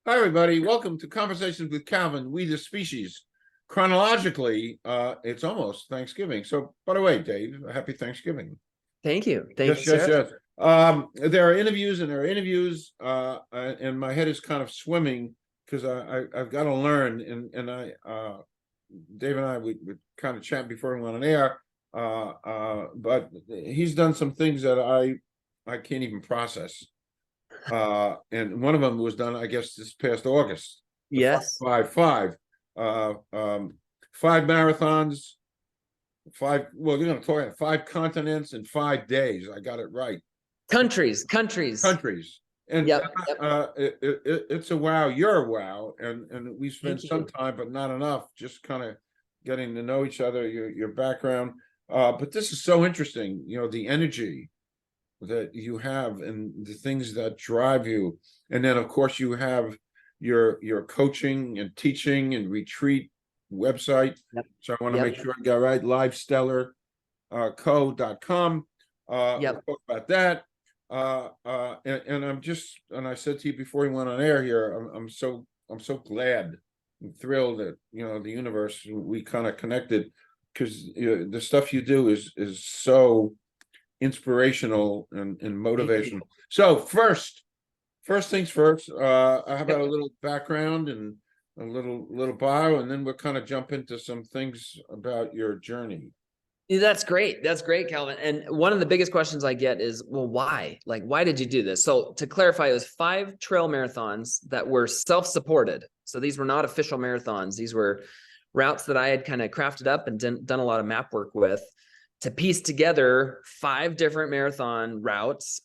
Hi, everybody. Welcome to Conversations with Calvin, We the Species. Chronologically, it's almost Thanksgiving. So, by the way, Dave, happy Thanksgiving. Thank you. Yes, yes. There are interviews and and my head is kind of swimming because I've got to learn. Dave and I, we kind of chat before we went on air, but he's done some things that I can't even process. And one of them was done, I guess, this past August. Yes. 5 marathons, well, you're going to talk about 5 continents in 5 days. I got it right. Countries. And Yep. it's a wow. You're a wow. And we spent Thank some you. time, but not enough, just kind of getting to know each other, your background. But this is so interesting, the energy that you have and the things that drive you. And then of course you have your coaching and teaching and retreat website. Yep. So I want to make sure I got right. livestellarco.com. We'll talk about that. And I said to you before we went on air here, I'm so glad and thrilled that the universe, we kind of connected, because the stuff you do is so inspirational and motivational. So first things first, how about a little background and a little bio, and then we'll kind of jump into some things about your journey. That's great. That's great, Calvin. And one of the biggest questions I get is, well, why? Like, why did you do this? So to clarify, it was 5 trail marathons that were self-supported. So these were not official marathons. These were routes that I had kind of crafted up and done a lot of map work with to piece together 5 different marathon routes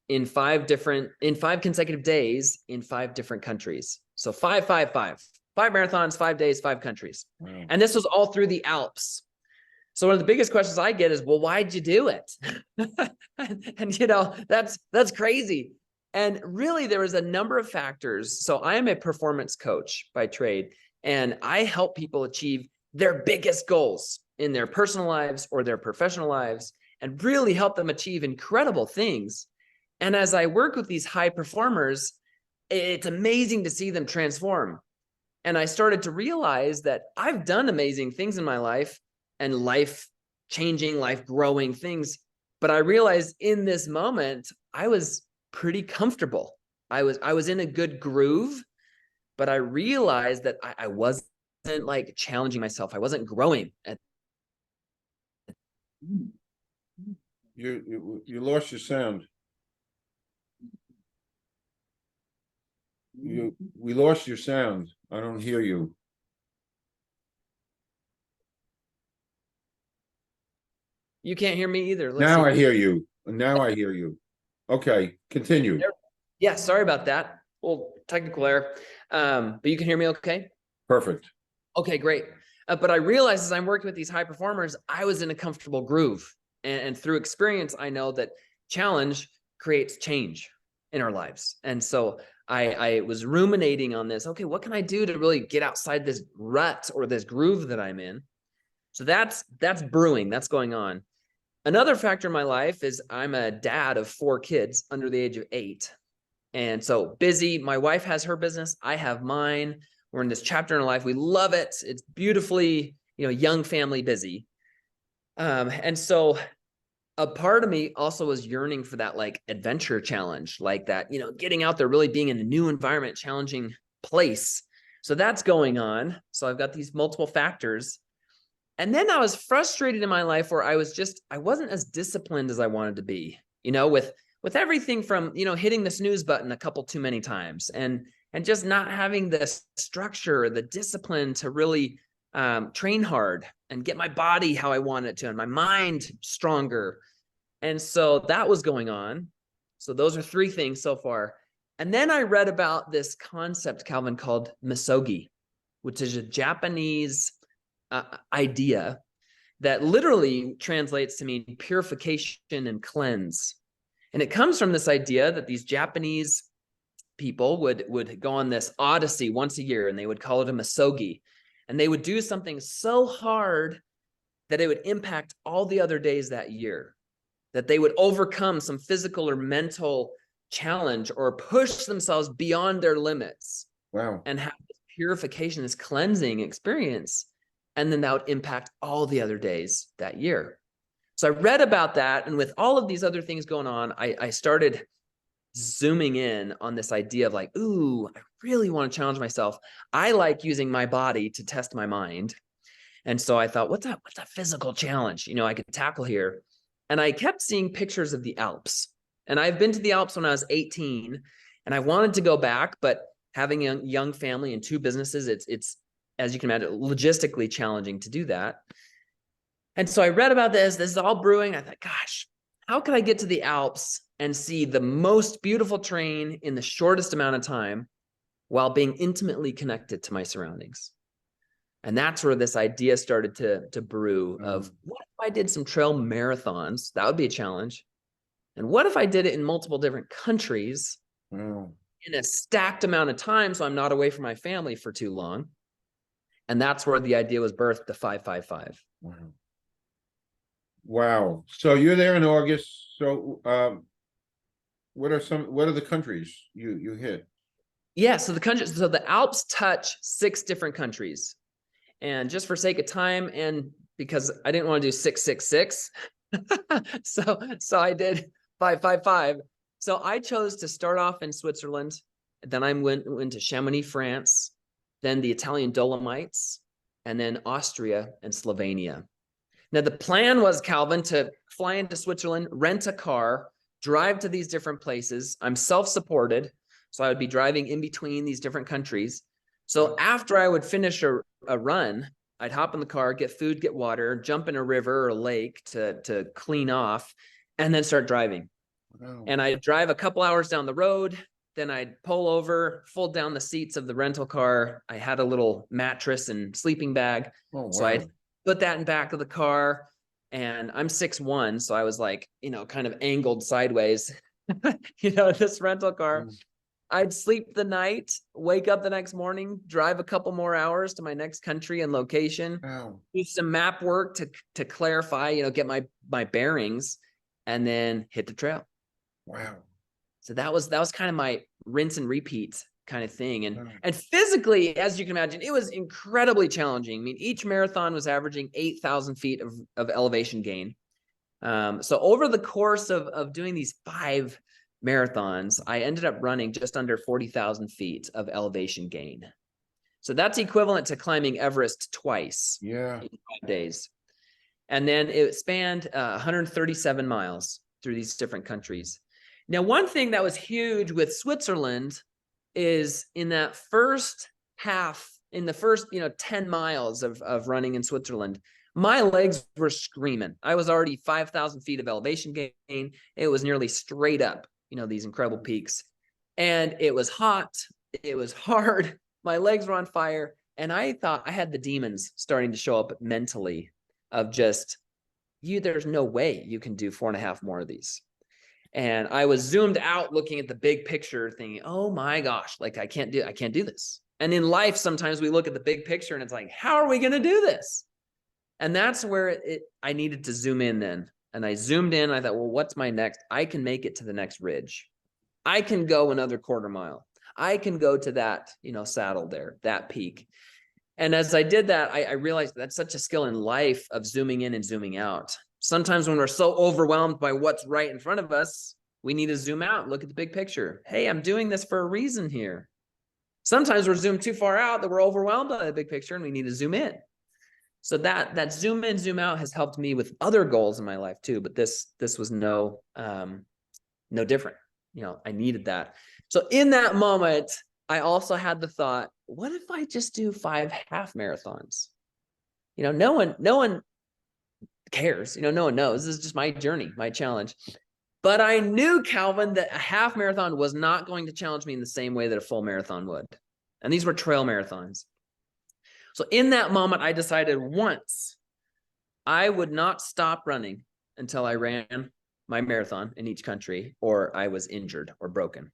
in 5 consecutive days in 5 different countries. So 5 marathons, 5 days, 5 countries. Wow. And this was all through the Alps. So one of the biggest questions I get is, well, why'd you do it? and that's crazy. And really, there was a number of factors. So I am a performance coach by trade, and I help people achieve their biggest goals in their personal lives or their professional lives, and really help them achieve incredible things. And as I work with these high performers, it's amazing to see them transform. And I started to realize that I've done amazing things in my life and life-changing, life-growing things. But I realized in this moment, I was pretty comfortable. I was in a good groove, but I realized that I wasn't like challenging myself. I wasn't growing. You lost your sound. We lost your sound. I don't hear you. You can't hear me either. Now I hear you. Okay, continue. Yeah, sorry about that. Well, technical error. But you can hear me okay? Perfect. Okay, great. But I realized as I'm working with these high performers, I was in a comfortable groove. And through experience, I know that challenge creates change in our lives. And so I was ruminating on this. Okay, what can I do to really get outside this rut or this groove that I'm in? So that's brewing. That's going on. Another factor in my life is I'm a dad of 4 kids under the age of 8. And so busy. My wife has her business. I have mine. We're in this chapter in our life. We love it. It's beautifully, young family busy. And so a part of me also was yearning for that like adventure challenge, like that, getting out there, really being in a new environment, challenging place. So that's going on. So I've got these multiple factors. And then I was frustrated in my life where I wasn't as disciplined as I wanted to be, with everything from, hitting the snooze button a couple too many times and just not having the structure, the discipline to really train hard and get my body how I want it to and my mind stronger. And so that was going on. So those are 3 things so far. And then I read about this concept, Calvin, called misogi, which is a Japanese idea that literally translates to mean purification and cleanse. And it comes from this idea that these Japanese people would go on this odyssey once a year, and they would call it a misogi. And they would do something so hard that it would impact all the other days that year, that they would overcome some physical or mental challenge or push themselves beyond their limits. Wow. and have this purification, this cleansing experience. And then that would impact all the other days that year. So I read about that. And with all of these other things going on, I started zooming in on this idea of like, ooh, I really want to challenge myself. I like using my body to test my mind. And so I thought, what's a physical challenge, I could tackle here? And I kept seeing pictures of the Alps. And I've been to the Alps when I was 18, and I wanted to go back, but having a young family and 2 businesses, it's as you can imagine, logistically challenging to do that. And so I read about this. This is all brewing. I thought, gosh, how could I get to the Alps and see the most beautiful terrain in the shortest amount of time while being intimately connected to my surroundings? And that's where this idea started to brew of, what if I did some trail marathons? That would be a challenge. And what if I did it in multiple different countries in a stacked amount of time, so I'm not away from my family for too long? And that's where the idea was birthed, the 555. Wow. Wow. So you're there in August. So what are the countries you hit? Yeah, so the Alps touch 6 different countries. And just for sake of time, and because I didn't want to do 666, so I did 555. So I chose to start off in Switzerland. Then I went to Chamonix, France, then the Italian Dolomites, and then Austria and Slovenia. Now, the plan was, Calvin, to fly into Switzerland, rent a car, drive to these different places. I'm self-supported, so I would be driving in between these different countries. So after I would finish a run, I'd hop in the car, get food, get water, jump in a river or a lake to clean off, and then start driving. Wow. And I'd drive a couple hours down the road. Then I'd pull over, fold down the seats of the rental car. I had a little mattress and sleeping bag. Oh, wow. So I'd put that in back of the car, and I'm 6'1", so I was like, kind of angled sideways, this rental car. I'd sleep the night, wake up the next morning, drive a couple more hours to my next country and location, do some map work to clarify, get my bearings, and then hit the trail. Wow. So that was kind of my rinse and repeat kind of thing. And physically, as you can imagine, it was incredibly challenging. I mean, each marathon was averaging 8,000 feet of elevation gain. So over the course of doing these 5 marathons, I ended up running just under 40,000 feet of elevation gain. So that's equivalent to climbing Everest twice in 5 days. And then it spanned 137 miles through these different countries. Now, one thing that was huge with Switzerland is in that first half, in the first 10 miles of running in Switzerland, my legs were screaming. I was already 5,000 feet of elevation gain. It was nearly straight up, these incredible peaks. And it was hot. It was hard. My legs were on fire. And I thought I had the demons starting to show up mentally of just, there's no way you can do 4.5 more of these. And I was zoomed out looking at the big picture thinking, oh my gosh, like I can't do this. And in life, sometimes we look at the big picture and it's like, how are we going to do this? And that's where I needed to zoom in then. And I zoomed in. I thought, well, what's my next? I can make it to the next ridge. I can go another 1/4 mile. I can go to that, saddle there, that peak. And as I did that, I realized that's such a skill in life of zooming in and zooming out. Sometimes when we're so overwhelmed by what's right in front of us, we need to zoom out, look at the big picture. Hey, I'm doing this for a reason here. Sometimes we're zoomed too far out that we're overwhelmed by the big picture and we need to zoom in. So that zoom in, zoom out has helped me with other goals in my life too. But this was no different. I needed that. So in that moment, I also had the thought, what if I just do 5 half marathons? No one cares. No one knows. This is just my journey, my challenge. But I knew, Calvin, that a half marathon was not going to challenge me in the same way that a full marathon would. And these were trail marathons. So in that moment, I decided once I would not stop running until I ran my marathon in each country or I was injured or broken.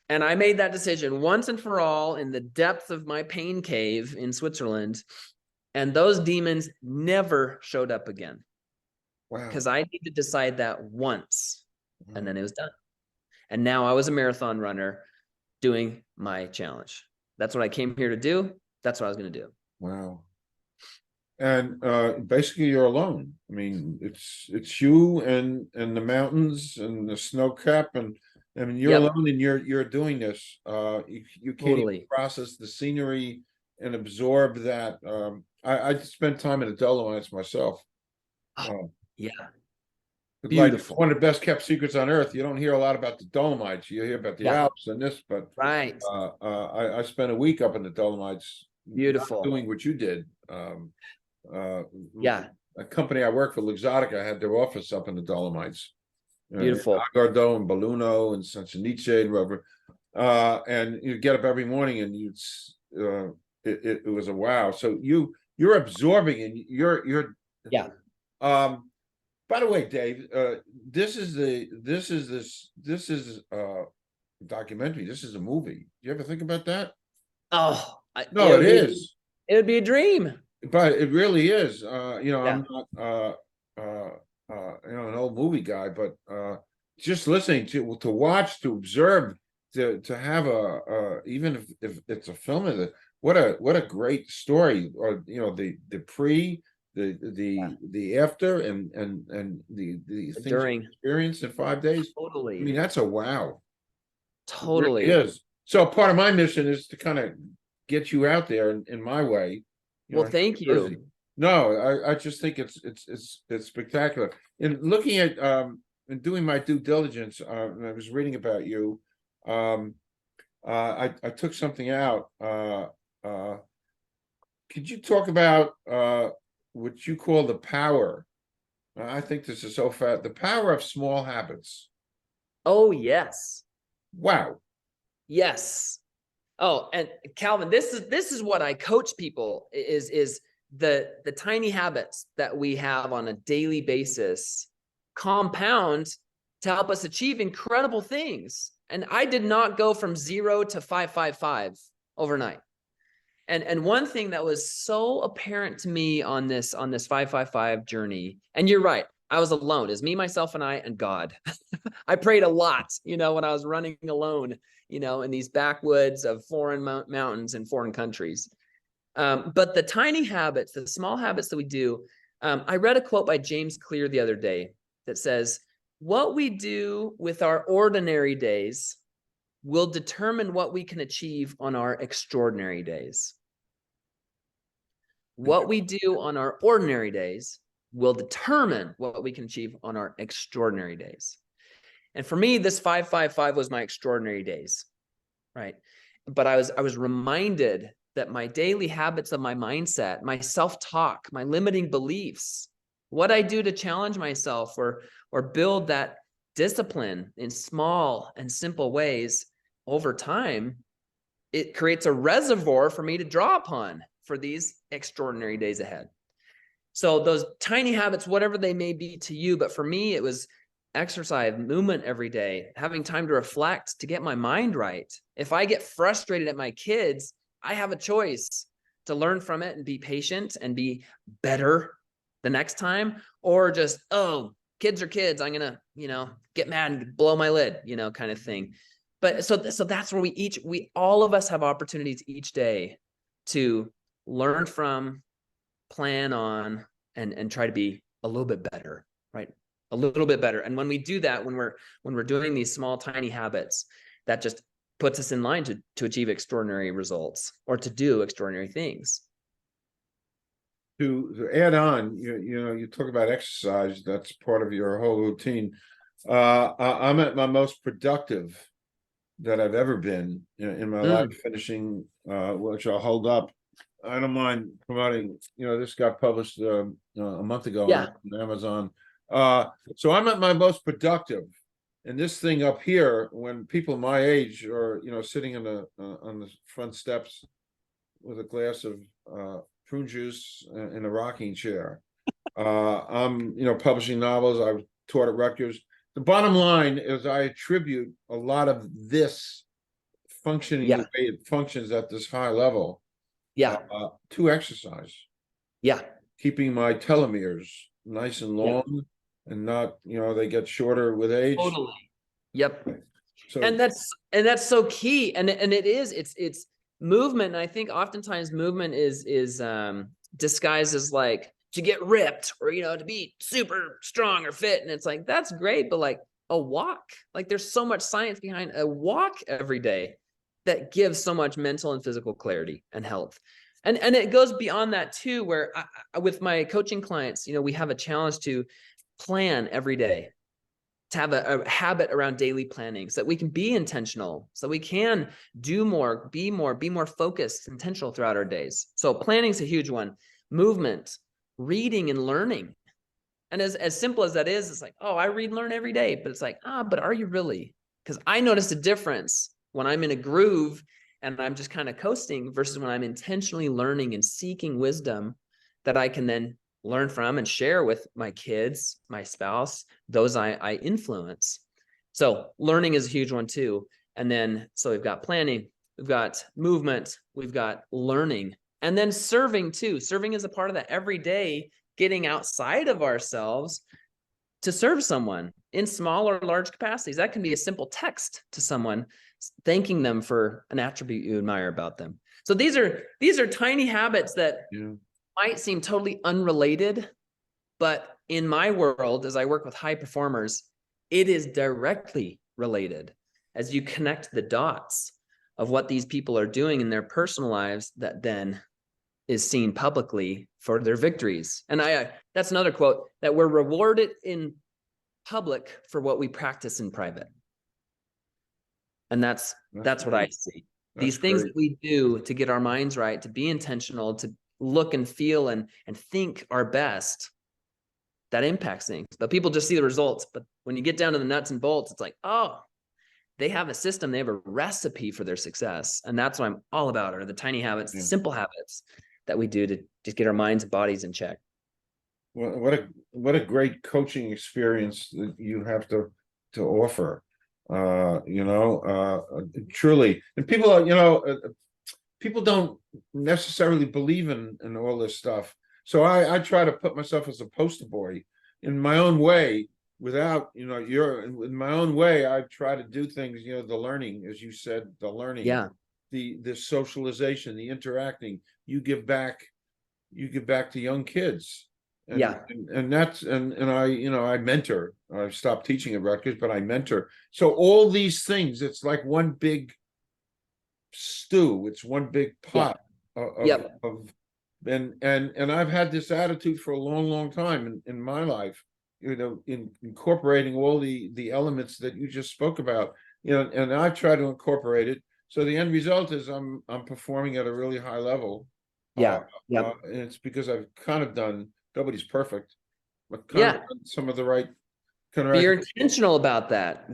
And I made that decision once and for all in the depth of my pain cave in Switzerland. And those demons never showed up again. Wow. Because I need to decide that once, and then it was done. And now I was a marathon runner doing my challenge. That's what I came here to do. That's what I was going to do. Wow. And basically you're alone. I mean, it's you and the mountains and the snow cap, and I mean you're Yep. alone and you're doing this. You can't even Totally. process the scenery and absorb that. I spent time in the Dolomites myself. Oh, yeah. Like it's Beautiful. one of the best kept secrets on earth. You don't hear a lot about the Dolomites. You hear about the Yeah. Alps and this, but Right. I spent a week up in the Dolomites, not Beautiful. doing what you did. Yeah. A company I worked for, Luxottica, had their office up in the Dolomites. Beautiful. Agardo and Belluno and Sansonice and whatever. And you get up every morning and it was a wow. So you're absorbing and you're Yeah. By the way, Dave, this is documentary. This is a movie. You ever think about that? Oh, No, it is. It would be a dream. But it really is. Yeah. I'm not an old movie guy, but just listening to watch, to observe, to have even if it's a film of it, what a great story. Or the pre, the after, and the things During. you experienced in 5 days. Totally. I mean, that's a wow. Totally. It really is. So part of my mission is to kind of get you out there in my way. Well, thank you. No, I just think it's spectacular. In looking at and doing my due diligence, and I was reading about you. I took something out. Could you talk about what you call the power? I think this is so fat. The power of small habits. Oh, yes. Wow. Yes. Oh, and Calvin, this is what I coach people is the tiny habits that we have on a daily basis compound to help us achieve incredible things. And I did not go from 0 to 555 overnight. And one thing that was so apparent to me on this 555 journey, and you're right, I was alone. It's me, myself, and I, and God. I prayed a lot, when I was running alone, in these backwoods of foreign mountains and foreign countries. But the tiny habits, the small habits that we do, I read a quote by James Clear the other day that says, what we do with our ordinary days will determine what we can achieve on our extraordinary days. What we do on our ordinary days will determine what we can achieve on our extraordinary days. And for me, this 555 was my extraordinary days, right? But I was reminded that my daily habits of my mindset, my self-talk, my limiting beliefs, what I do to challenge myself or build that discipline in small and simple ways over time, it creates a reservoir for me to draw upon for these extraordinary days ahead. So those tiny habits, whatever they may be to you, but for me, it was exercise, movement every day, having time to reflect, to get my mind right. If I get frustrated at my kids, I have a choice to learn from it and be patient and be better the next time, or just, oh, kids are kids, I'm gonna, get mad and blow my lid, kind of thing. But so that's where we all of us have opportunities each day to learn from, plan on, and try to be a little bit better, right? A little bit better. And when we do that, when we're doing these small, tiny habits, that just puts us in line to achieve extraordinary results or to do extraordinary things. To add on, you talk about exercise. That's part of your whole routine. I'm at my most productive that I've ever been in my life, finishing, which I'll hold up. I don't mind promoting. This got published a month ago on Amazon. So I'm at my most productive, and this thing up here, when people my age are sitting on the front steps with a glass of prune juice in a rocking chair, I'm publishing novels. I've taught at Rutgers. The bottom line is I attribute a lot of this functioning the way it functions at this high level to exercise. Keeping my telomeres nice and long and not, they get shorter with age. Totally. Yep. So And that's so key. And it's movement. And I think oftentimes movement is disguised as like to get ripped or, to be super strong or fit. And it's like, that's great. But like a walk, like there's so much science behind a walk every day that gives so much mental and physical clarity and health. And it goes beyond that too, where with my coaching clients, we have a challenge to plan every day, to have a habit around daily planning so that we can be intentional, so we can do more, be more focused, intentional throughout our days. So planning is a huge one. Movement, reading and learning. And as simple as that is, it's like, oh, I read and learn every day. But it's like, but are you really? Because I noticed a difference when I'm in a groove and I'm just kind of coasting versus when I'm intentionally learning and seeking wisdom that I can then learn from and share with my kids, my spouse, those I influence. So learning is a huge one too. And then, so we've got planning, we've got movement, we've got learning, and then serving too. Serving is a part of that every day, getting outside of ourselves to serve someone in small or large capacities. That can be a simple text to someone, thanking them for an attribute you admire about them. So these are tiny habits that might seem totally unrelated, but in my world, as I work with high performers, it is directly related. As you connect the dots of what these people are doing in their personal lives, that then is seen publicly for their victories. And that's another quote, that we're rewarded in public for what we practice in private. And that's what I see. These things that we do to get our minds right, to be intentional, to look and feel and think our best, that impacts things. But people just see the results. But when you get down to the nuts and bolts, it's like, oh, they have a system, they have a recipe for their success. And that's what I'm all about, are the tiny habits, the simple habits that we do to just get our minds and bodies in check. What a great coaching experience that you have to offer. Truly. And people people don't necessarily believe in all this stuff. So I try to put myself as a poster boy in my own way, without, in my own way. I try to do things, the learning, as you said, the learning, the socialization, the interacting. You give back to young kids. And that's, and I mentor. I've stopped teaching at Rutgers, but I mentor. So all these things, it's like one big stew. It's one big pot of and I've had this attitude for a long time in my life, in incorporating all the elements that you just spoke about, and I try to incorporate it. So the end result is I'm performing at a really high level. And it's because I've kind of done, nobody's perfect, but kind of done some of the right kind of. But you're intentional about that.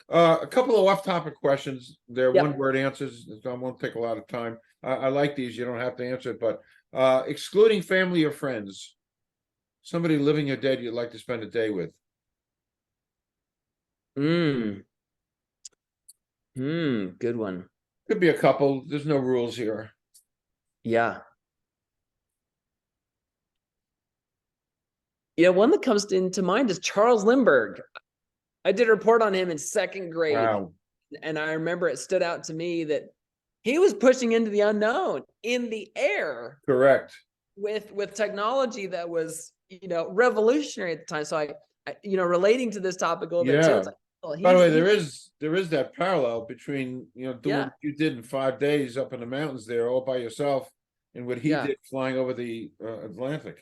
A couple of off-topic questions. They're one-word answers, so I won't take a lot of time. I like these. You don't have to answer it, but excluding family or friends, somebody living or dead you'd like to spend a day with. Good one. Could be a couple. There's no rules here. One that comes into mind is Charles Lindbergh. I did a report on him in second grade. Wow. And I remember it stood out to me that he was pushing into the unknown in the air. Correct. With technology that was, revolutionary at the time. So I relating to this topic a little bit too. It's like, by the way, there is that parallel between, doing what you did in 5 days up in the mountains there all by yourself, and what he did flying over the Atlantic.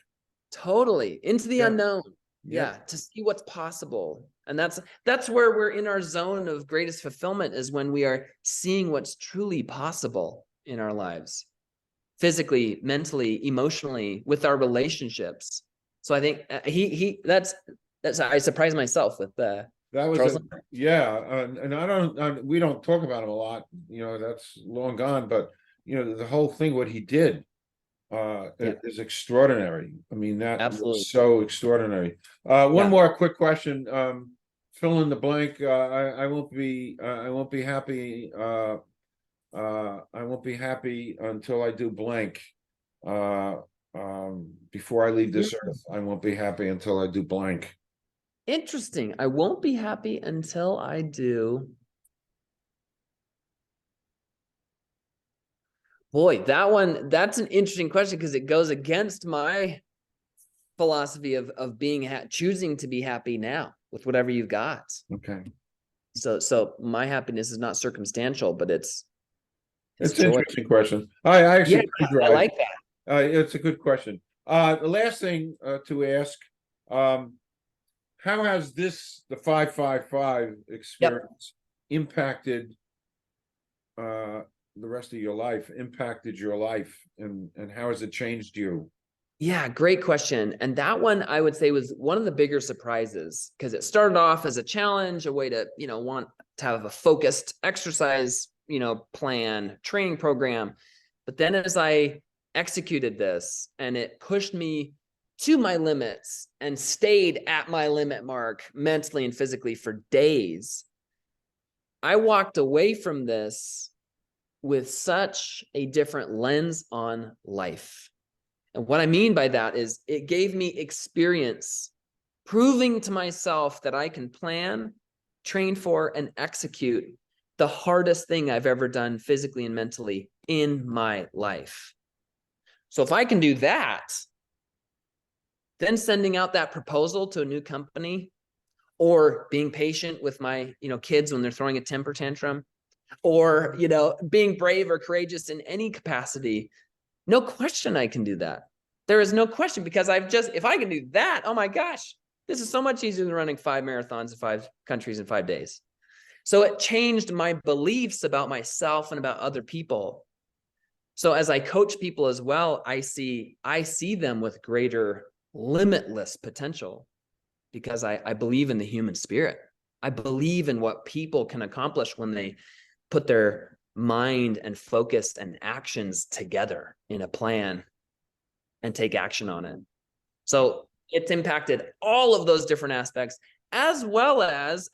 Totally. Into the unknown. To see what's possible. And that's where we're in our zone of greatest fulfillment, is when we are seeing what's truly possible in our lives, physically, mentally, emotionally, with our relationships. So I think that's I surprised myself with that was and we don't talk about him a lot, that's long gone, but the whole thing, what he did is extraordinary. I mean, that was so extraordinary. One more quick question. Fill in the blank. I won't be happy. I won't be happy until I do blank. Before I leave this earth, I won't be happy until I do blank. Interesting. I won't be happy until I do Boy, that's an interesting question because it goes against my philosophy of being choosing to be happy now with whatever you've got. Okay. So my happiness is not circumstantial, but it's It's an joy. interesting question. I Yeah, actually do I drive. like that. It's a good question. The last thing to ask, how has the 5-5-5 experience impacted the rest of your life, impacted your life, and how has it changed you? Yeah, great question. And that one I would say was one of the bigger surprises because it started off as a challenge, a way to, want to have a focused exercise, plan, training program. But then as I executed this and it pushed me to my limits and stayed at my limit mark mentally and physically for days, I walked away from this with such a different lens on life. And what I mean by that is it gave me experience proving to myself that I can plan, train for, and execute the hardest thing I've ever done physically and mentally in my life. So if I can do that, then sending out that proposal to a new company or being patient with my, kids when they're throwing a temper tantrum or, being brave or courageous in any capacity, no question I can do that. There is no question because if I can do that, oh my gosh, this is so much easier than running 5 marathons in 5 countries in 5 days. So it changed my beliefs about myself and about other people. So as I coach people as well, I see them with greater limitless potential because I believe in the human spirit. I believe in what people can accomplish when they put their mind and focus and actions together in a plan and take action on it. So it's impacted all of those different aspects, as well as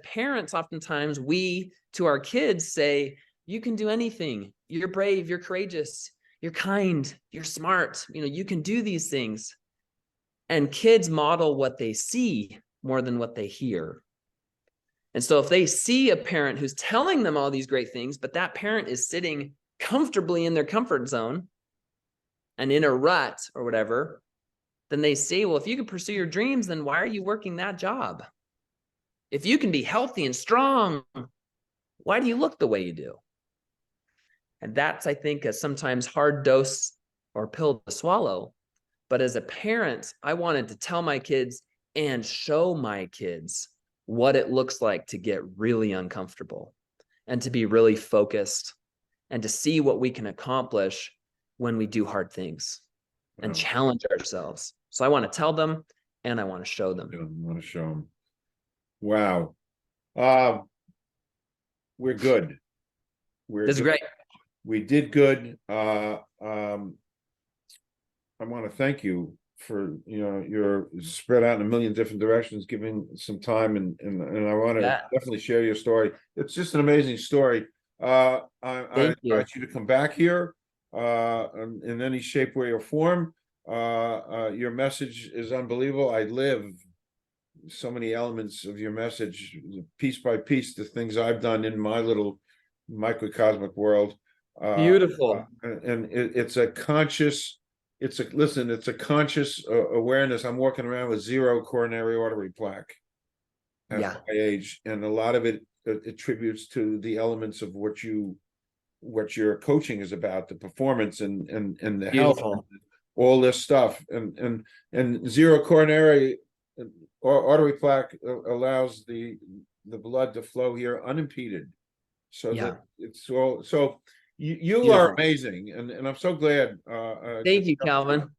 parents, oftentimes we to our kids say, you can do anything. You're brave, you're courageous, you're kind, you're smart. You can do these things. And kids model what they see more than what they hear. And so if they see a parent who's telling them all these great things, but that parent is sitting comfortably in their comfort zone and in a rut or whatever, then they say, well, if you can pursue your dreams, then why are you working that job? If you can be healthy and strong, why do you look the way you do? And that's, I think, a sometimes hard dose or pill to swallow. But as a parent, I wanted to tell my kids and show my kids what it looks like to get really uncomfortable and to be really focused and to see what we can accomplish when we do hard things and challenge ourselves. So I want to tell them and I want to show them. I want to show them. Wow. We're good. This is great. We did good. I want to thank you for you're spread out in a million different directions, giving some time, and I want to definitely share your story. It's just an amazing story. I invite you to come back here in any shape, way, or form. Your message is unbelievable. I live so many elements of your message, piece by piece, the things I've done in my little microcosmic world. Beautiful. And it's a conscious. It's a conscious awareness. I'm walking around with 0 coronary artery plaque at my age, and a lot of it attributes to the elements of what your coaching is about, the performance and the health, all this stuff, and 0 coronary artery plaque allows the blood to flow here unimpeded. So that it's all so. You are amazing, and I'm so glad. Thank you, Calvin.